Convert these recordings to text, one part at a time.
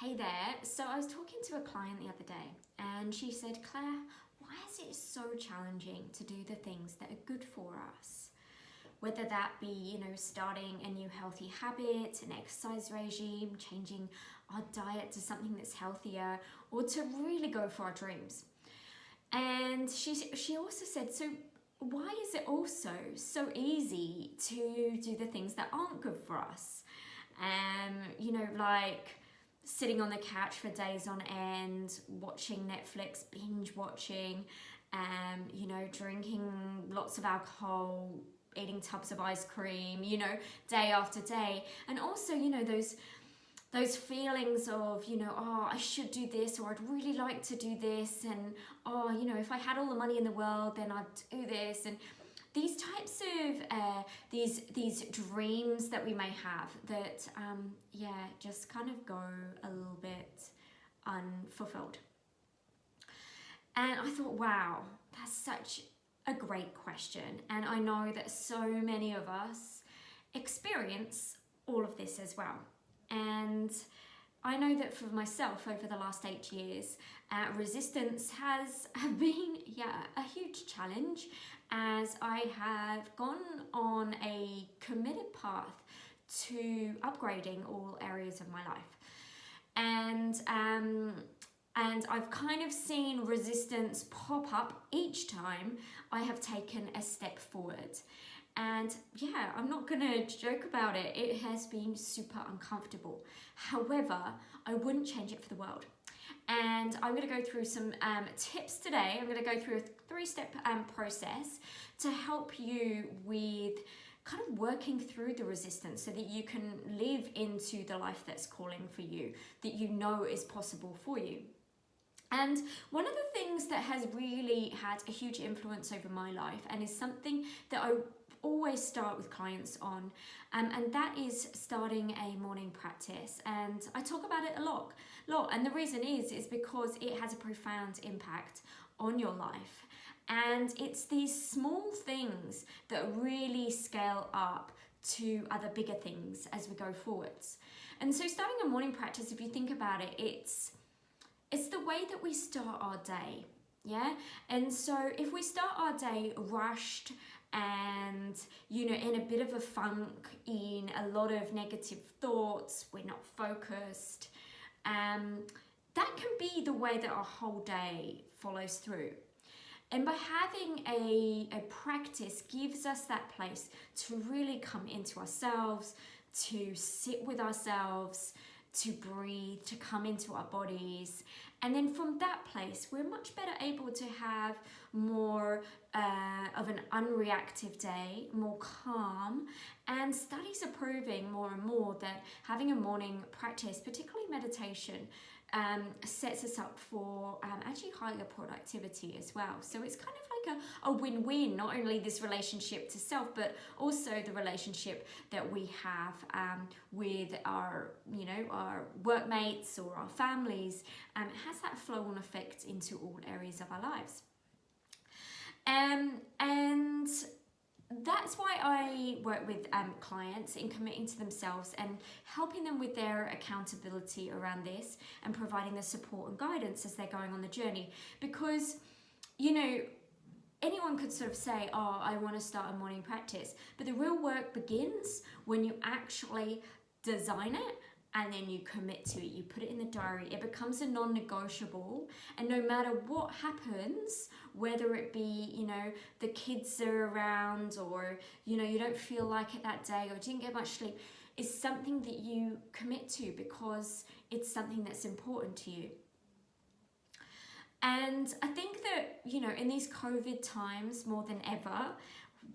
Hey there. So I was talking to a client the other day and she said, Claire, why is it so challenging to do the things that are good for us? Whether that be, starting a new healthy habit, an exercise regime, changing our diet to something that's healthier, or to really go for our dreams. And she also said, so why is it also so easy to do the things that aren't good for us? Like sitting on the couch for days on end, watching Netflix, binge watching, drinking lots of alcohol, eating tubs of ice cream, day after day. And also, those feelings of, I should do this, or I'd really like to do this, and if I had all the money in the world, then I'd do this. And these types of these dreams that we may have that just kind of go a little bit unfulfilled. And I thought, wow, that's such a great question, and I know that so many of us experience all of this as well. And I know that for myself over the last 8 years, resistance has been a huge challenge, as I have gone on a committed path to upgrading all areas of my life. And I've kind of seen resistance pop up each time I have taken a step forward. And I'm not gonna joke about it. It has been super uncomfortable. However, I wouldn't change it for the world. And I'm gonna go through some tips today. I'm gonna go through a 3-step process to help you with kind of working through the resistance so that you can live into the life that's calling for you, that you know is possible for you. And one of the things that has really had a huge influence over my life, and is something that I always start with clients on, and that is starting a morning practice. And I talk about it a lot. And the reason is because it has a profound impact on your life. And it's these small things that really scale up to other bigger things as we go forwards. And so starting a morning practice, if you think about it, it's the way that we start our day, And so if we start our day rushed and, in a bit of a funk, in a lot of negative thoughts, we're not focused, that can be the way that our whole day follows through. And by having a practice gives us that place to really come into ourselves, to sit with ourselves, to breathe, to come into our bodies. And then from that place, we're much better able to have more of an unreactive day, more calm. And studies are proving more and more that having a morning practice, particularly meditation, sets us up for actually higher productivity as well. So it's kind of like a win-win, not only this relationship to self, but also the relationship that we have with our workmates or our families. It has that flow-on effect into all areas of our lives. And that's why I work with clients in committing to themselves and helping them with their accountability around this, and providing the support and guidance as they're going on the journey. Because, anyone could sort of say, oh, I want to start a morning practice. But the real work begins when you actually design it, and then you commit to it. You put it in the diary. It becomes a non-negotiable. And no matter what happens, whether it be, the kids are around, or, you don't feel like it that day, or didn't get much sleep, is something that you commit to because it's something that's important to you. And I think that, in these COVID times, more than ever,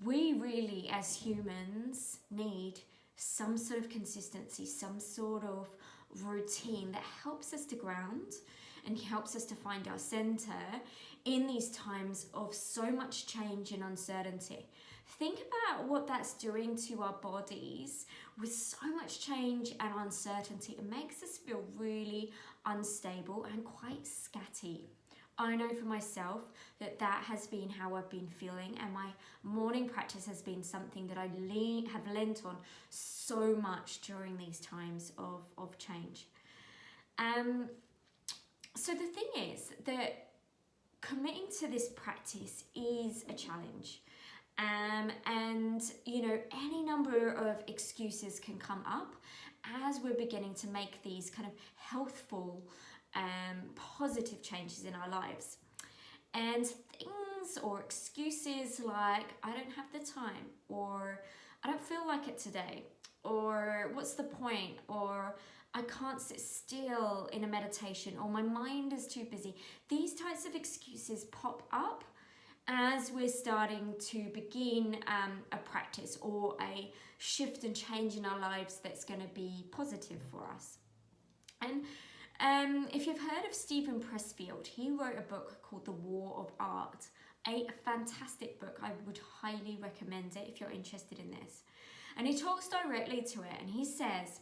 we really, as humans, need some sort of consistency, some sort of routine that helps us to ground and helps us to find our center in these times of so much change and uncertainty. Think about what that's doing to our bodies with so much change and uncertainty. It makes us feel really unstable and quite scatty. I know for myself that has been how I've been feeling, and my morning practice has been something that I have lent on so much during these times of change. So the thing is that committing to this practice is a challenge. And, you know, any number of excuses can come up as we're beginning to make these kind of healthful, positive changes in our lives. And things or excuses like, I don't have the time, or I don't feel like it today, or what's the point, or I can't sit still in a meditation, or my mind is too busy. These types of excuses pop up as we're starting to begin a practice or a shift and change in our lives that's going to be positive for us. And if you've heard of Stephen Pressfield, he wrote a book called The War of Art, a fantastic book. I would highly recommend it if you're interested in this. And he talks directly to it, and he says,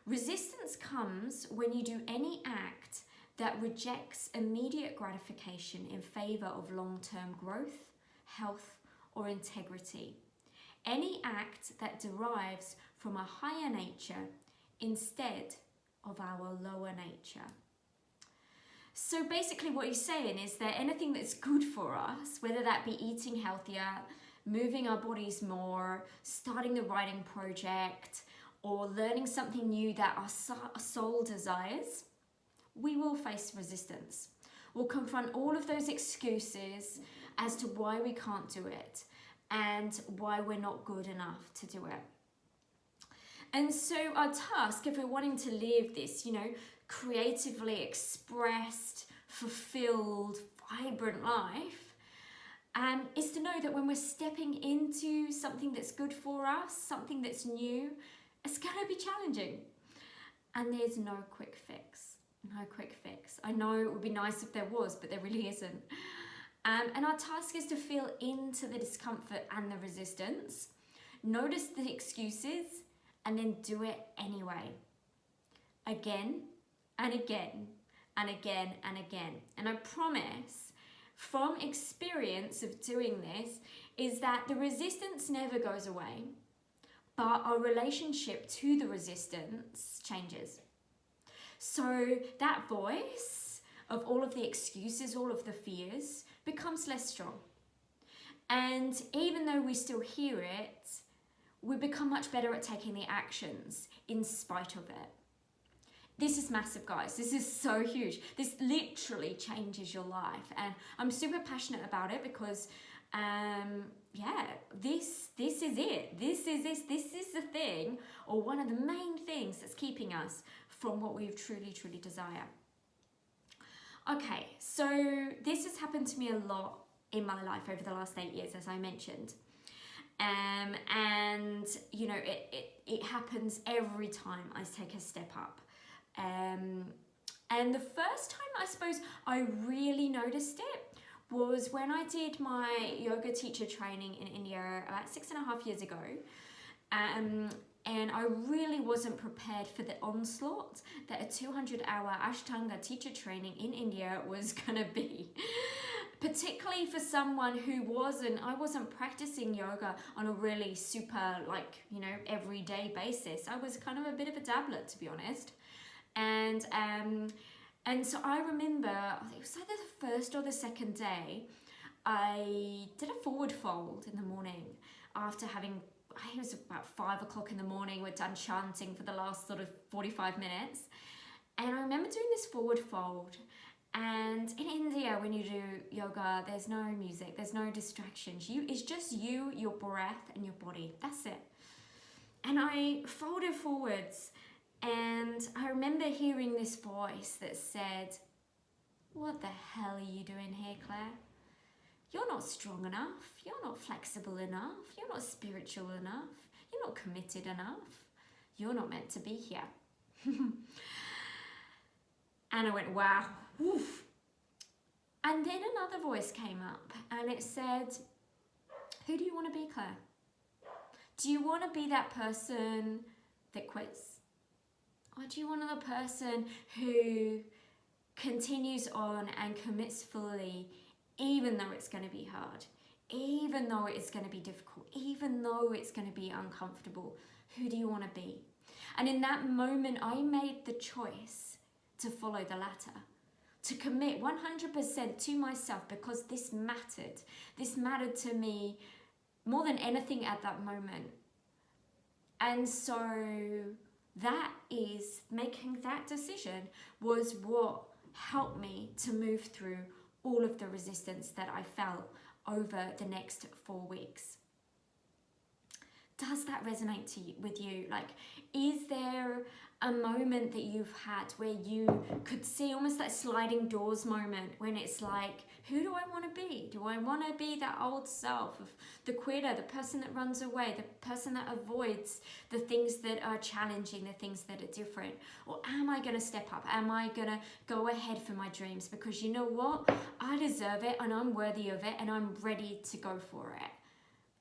resistance comes when you do any act that rejects immediate gratification in favor of long-term growth, health, or integrity. Any act that derives from a higher nature instead of our lower nature. So basically what he's saying is that anything that's good for us, whether that be eating healthier, moving our bodies more, starting the writing project, or learning something new that our soul desires, we will face resistance. We'll confront all of those excuses as to why we can't do it and why we're not good enough to do it. And so our task, if we're wanting to live this, you know, creatively expressed, fulfilled, vibrant life, is to know that when we're stepping into something that's good for us, something that's new, it's going to be challenging. And there's no quick fix. No quick fix. I know it would be nice if there was, but there really isn't. And our task is to feel into the discomfort and the resistance, notice the excuses, and then do it anyway. Again and again and again and again. And I promise, from experience of doing this, is that the resistance never goes away, but our relationship to the resistance changes. So that voice of all of the excuses, all of the fears, becomes less strong. And even though we still hear it, we become much better at taking the actions in spite of it. This is massive, guys. This is so huge. This literally changes your life. And I'm super passionate about it because, this is it. This is the thing, or one of the main things that's keeping us from what we truly, truly desire. Okay, so this has happened to me a lot in my life over the last 8 years, as I mentioned. And, you know, it happens every time I take a step up. And the first time I suppose I really noticed it was when I did my yoga teacher training in India about 6.5 years ago. And I really wasn't prepared for the onslaught that a 200-hour Ashtanga teacher training in India was gonna be. Particularly for someone who I wasn't practicing yoga on a really super, everyday basis. I was kind of a bit of a dabbler, to be honest. And so I remember, it was either the first or the second day, I did a forward fold in the morning after having, it was about 5 o'clock in the morning, we're done chanting for the last sort of 45 minutes. And I remember doing this forward fold. And in India, when you do yoga, there's no music, there's no distractions. It's just you, your breath, and your body. That's it. And I folded forwards, and I remember hearing this voice that said, "What the hell are you doing here, Claire? You're not strong enough. You're not flexible enough. You're not spiritual enough. You're not committed enough. You're not meant to be here." And I went, wow. Oof. And then another voice came up and it said, "Who do you want to be, Claire? Do you want to be that person that quits? Or do you want to be the person who continues on and commits fully, even though it's going to be hard, even though it's going to be difficult, even though it's going to be uncomfortable? Who do you want to be?" And in that moment, I made the choice to follow the latter, to commit 100% to myself, because this mattered. This mattered to me more than anything at that moment. And so that is, making that decision was what helped me to move through all of the resistance that I felt over the next 4 weeks. Does that resonate with you? Like, is there a moment that you've had where you could see almost that sliding doors moment, when it's like, who do I want to be? Do I want to be that old self of the quitter, the person that runs away, the person that avoids the things that are challenging, the things that are different? Or am I going to step up? Am I going to go ahead for my dreams? Because you know what? I deserve it, and I'm worthy of it, and I'm ready to go for it.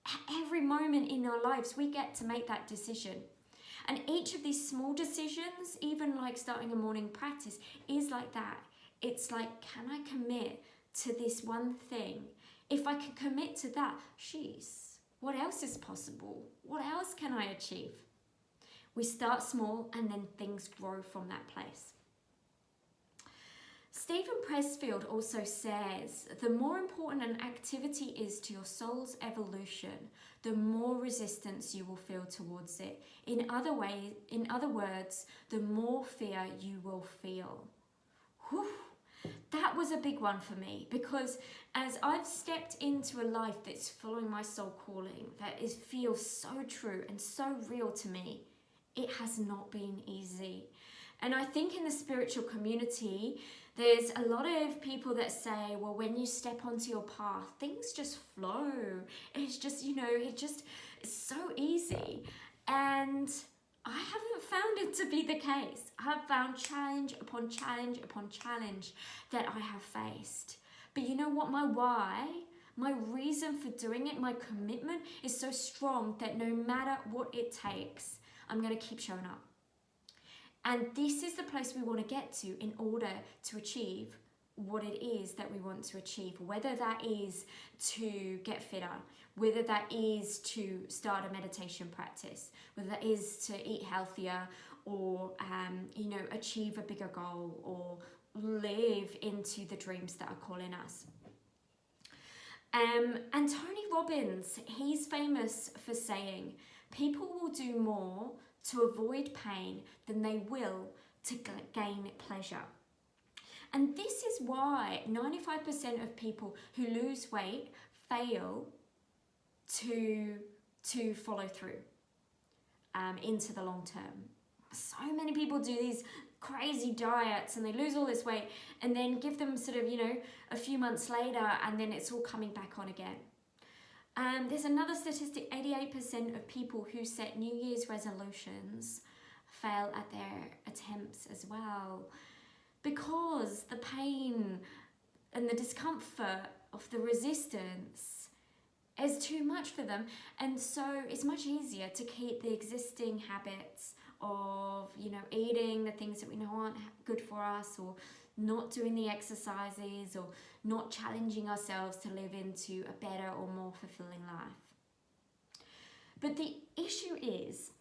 At every moment in our lives, we get to make that decision. And each of these small decisions, even like starting a morning practice, is like that. It's like, can I commit to this one thing? If I can commit to that, what else is possible? What else can I achieve? We start small, and then things grow from that place. Stephen Pressfield also says, the more important an activity is to your soul's evolution, the more resistance you will feel towards it. In other words, the more fear you will feel. Whew. That was a big one for me, because as I've stepped into a life that's following my soul calling, that feels so true and so real to me, it has not been easy. And I think in the spiritual community, there's a lot of people that say, well, when you step onto your path, things just flow. It's just, it's so easy. And I haven't found it to be the case. I've found challenge upon challenge upon challenge that I have faced. But you know what? My why, my reason for doing it, my commitment is so strong that no matter what it takes, I'm going to keep showing up. And this is the place we want to get to in order to achieve what it is that we want to achieve, whether that is to get fitter, whether that is to start a meditation practice, whether that is to eat healthier, or achieve a bigger goal, or live into the dreams that are calling us. And Tony Robbins, he's famous for saying, people will do more to avoid pain than they will to gain pleasure. And this is why 95% of people who lose weight fail to follow through into the long term. So many people do these crazy diets and they lose all this weight, and then give them sort of, a few months later, and then it's all coming back on again. There's another statistic, 88% of people who set New Year's resolutions fail at their attempts as well, because the pain and the discomfort of the resistance is too much for them. And so it's much easier to keep the existing habits of, eating the things that we know aren't good for us, or not doing the exercises, or not challenging ourselves to live into a better or more fulfilling life. But the issue is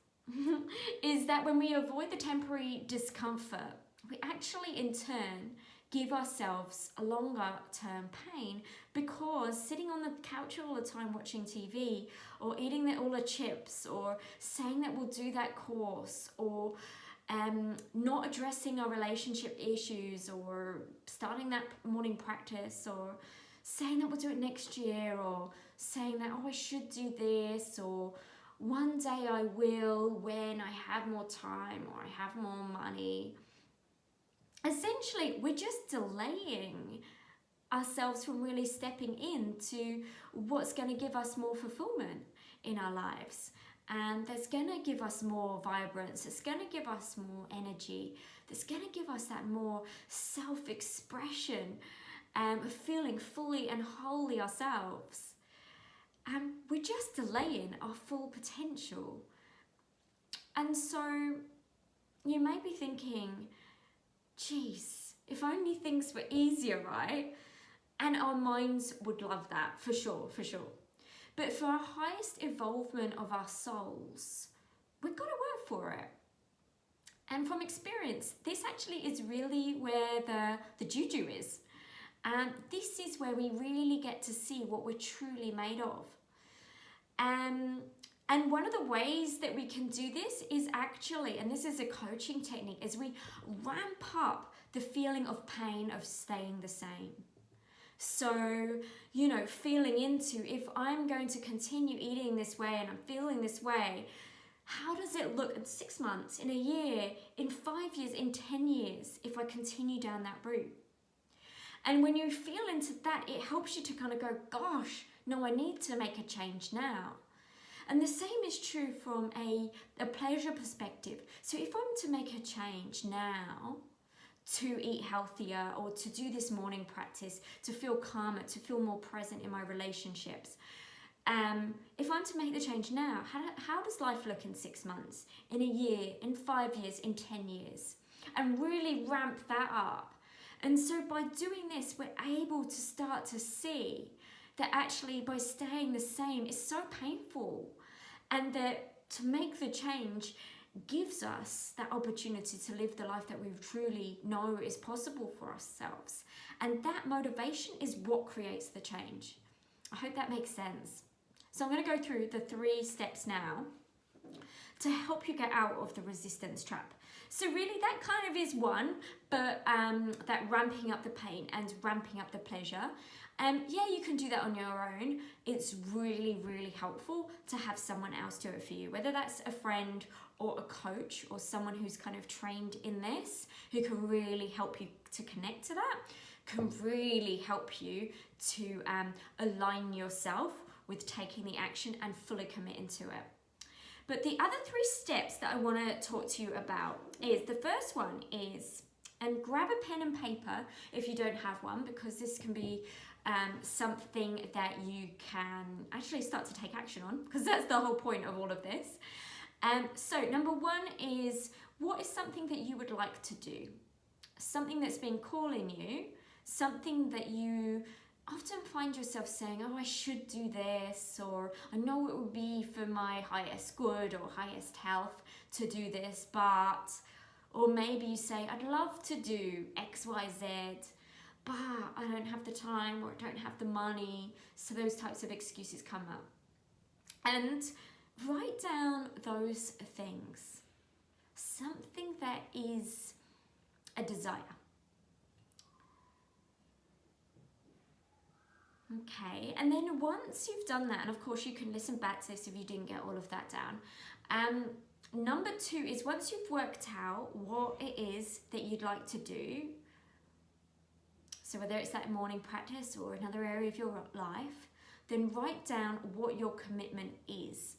that when we avoid the temporary discomfort, we actually in turn give ourselves a longer term pain, because sitting on the couch all the time watching TV, or eating all the chips, or saying that we'll do that course, or not addressing our relationship issues, or starting that morning practice, or saying that we'll do it next year, or saying that, I should do this, or one day I will when I have more time, or I have more money. Essentially, we're just delaying ourselves from really stepping into what's going to give us more fulfillment in our lives. And that's going to give us more vibrance, it's going to give us more energy, that's going to give us that more self-expression, feeling fully and wholly ourselves. We're just delaying our full potential. And so you may be thinking, geez, if only things were easier, right? And our minds would love that, for sure. But for our highest involvement of our souls, we've got to work for it. And from experience, this actually is really where the juju is. And this is where we really get to see what we're truly made of. And one of the ways that we can do this is actually, and this is a coaching technique, is we ramp up the feeling of pain of staying the same. So, you know, feeling into, if I'm going to continue eating this way and I'm feeling this way, how does it look in 6 months, in a year, in 5 years, in 10 years, if I continue down that route? And when you feel into that, it helps you to kind of go, gosh, no, I need to make a change now. And the same is true from a pleasure perspective. So if I'm to make a change now to eat healthier or to do this morning practice, to feel calmer, to feel more present in my relationships, if I'm to make the change now, how does life look in 6 months, in a year, in 5 years, in 10 years? And really ramp that up. And so by doing this, we're able to start to see that actually by staying the same is so painful, and that to make the change gives us that opportunity to live the life that we truly know is possible for ourselves. And that motivation is what creates the change. I hope that makes sense. So I'm going to go through the 3 steps now to help you get out of the resistance trap. So really that kind of is one, but that ramping up the pain and ramping up the pleasure. Yeah, you can do that on your own. It's really, really helpful to have someone else do it for you, whether that's a friend or a coach or someone who's kind of trained in this, who can really help you to connect to that, can really help you to align yourself with taking the action and fully committing to it. But the other 3 steps that I want to talk to you about is, the first one is, and grab a pen and paper if you don't have one, because this can be something that you can actually start to take action on, because that's the whole point of all of this. So number 1 is, what is something that you would like to do? Something that's been calling you, something that you often find yourself saying, oh, I should do this, or I know it would be for my highest good or highest health to do this, but, or maybe you say, I'd love to do X, Y, Z, but I don't have the time or I don't have the money. So those types of excuses come up. And write down those things. Something that is a desire. Okay, and then once you've done that, and of course you can listen back to this if you didn't get all of that down. Number 2 is, once you've worked out what it is that you'd like to do, so whether it's that morning practice or another area of your life, then write down what your commitment is.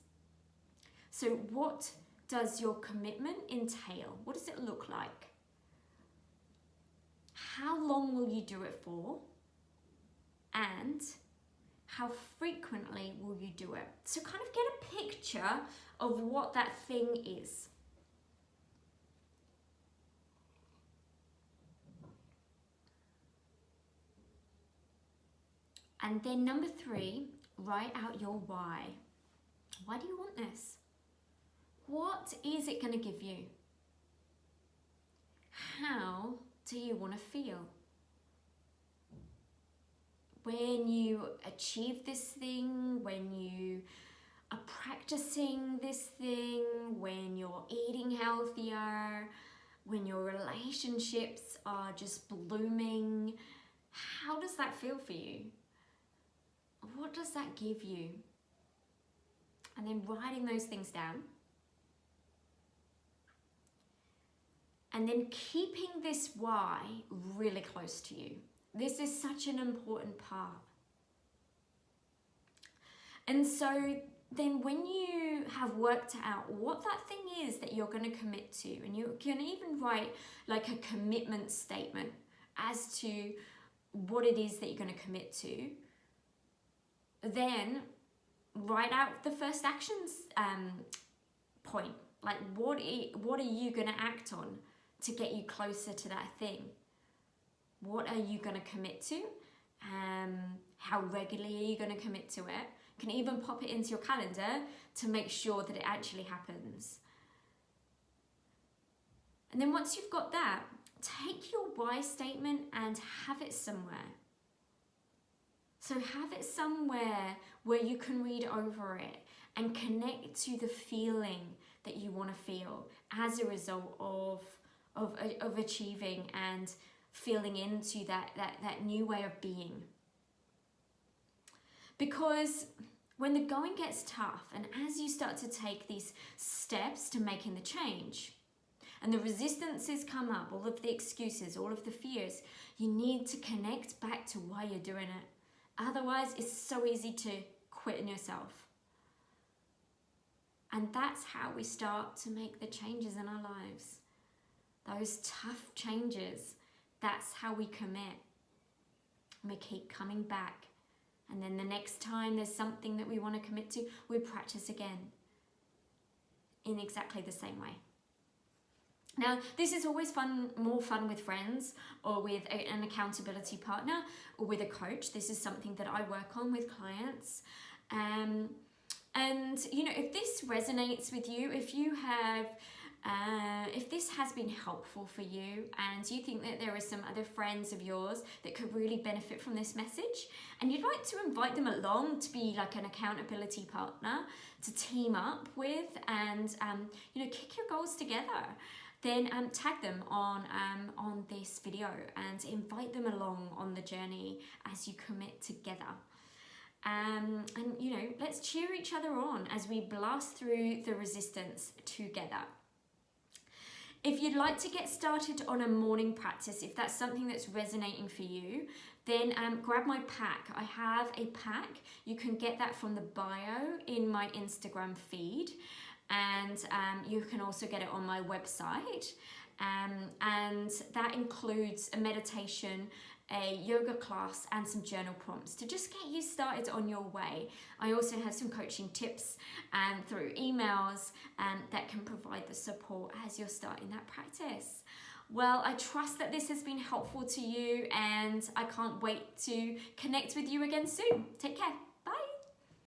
So what does your commitment entail? What does it look like? How long will you do it for? And how frequently will you do it? So kind of get a picture of what that thing is. And then number 3, write out your why. Why do you want this? What is it going to give you? How do you want to feel? When you achieve this thing, when you are practicing this thing, when you're eating healthier, when your relationships are just blooming, how does that feel for you? What does that give you? And then writing those things down. And then keeping this why really close to you. This is such an important part. And so then when you have worked out what that thing is that you're going to commit to, and you can even write like a commitment statement as to what it is that you're going to commit to, then write out the first actions point. Like what are you going to act on to get you closer to that thing? What are you going to commit to? How regularly are you going to commit to it? You can even pop it into your calendar to make sure that it actually happens. And then once you've got that, take your why statement and have it somewhere. So have it somewhere where you can read over it and connect to the feeling that you want to feel as a result of achieving and feeling into that new way of being. Because when the going gets tough, and as you start to take these steps to making the change, and the resistances come up, all of the excuses, all of the fears, you need to connect back to why you're doing it. Otherwise, it's so easy to quit on yourself. And that's how we start to make the changes in our lives. Those tough changes, that's how we commit. And we keep coming back. And then the next time there's something that we want to commit to, we practice again in exactly the same way. Now, this is always more fun with friends or with an accountability partner or with a coach. This is something that I work on with clients. And, you know, if this resonates with you, if you have, if this has been helpful for you and you think that there are some other friends of yours that could really benefit from this message and you'd like to invite them along to be like an accountability partner to team up with and, you know, kick your goals together, then tag them on this video and invite them along on the journey as you commit together. And you know, let's cheer each other on as we blast through the resistance together. If you'd like to get started on a morning practice, if that's something that's resonating for you, then grab my pack. I have a pack. You can get that from the bio in my Instagram feed. And you can also get it on my website. And that includes a meditation, a yoga class, and some journal prompts to just get you started on your way. I also have some coaching tips through emails that can provide the support as you're starting that practice. Well, I trust that this has been helpful to you, and I can't wait to connect with you again soon. Take care.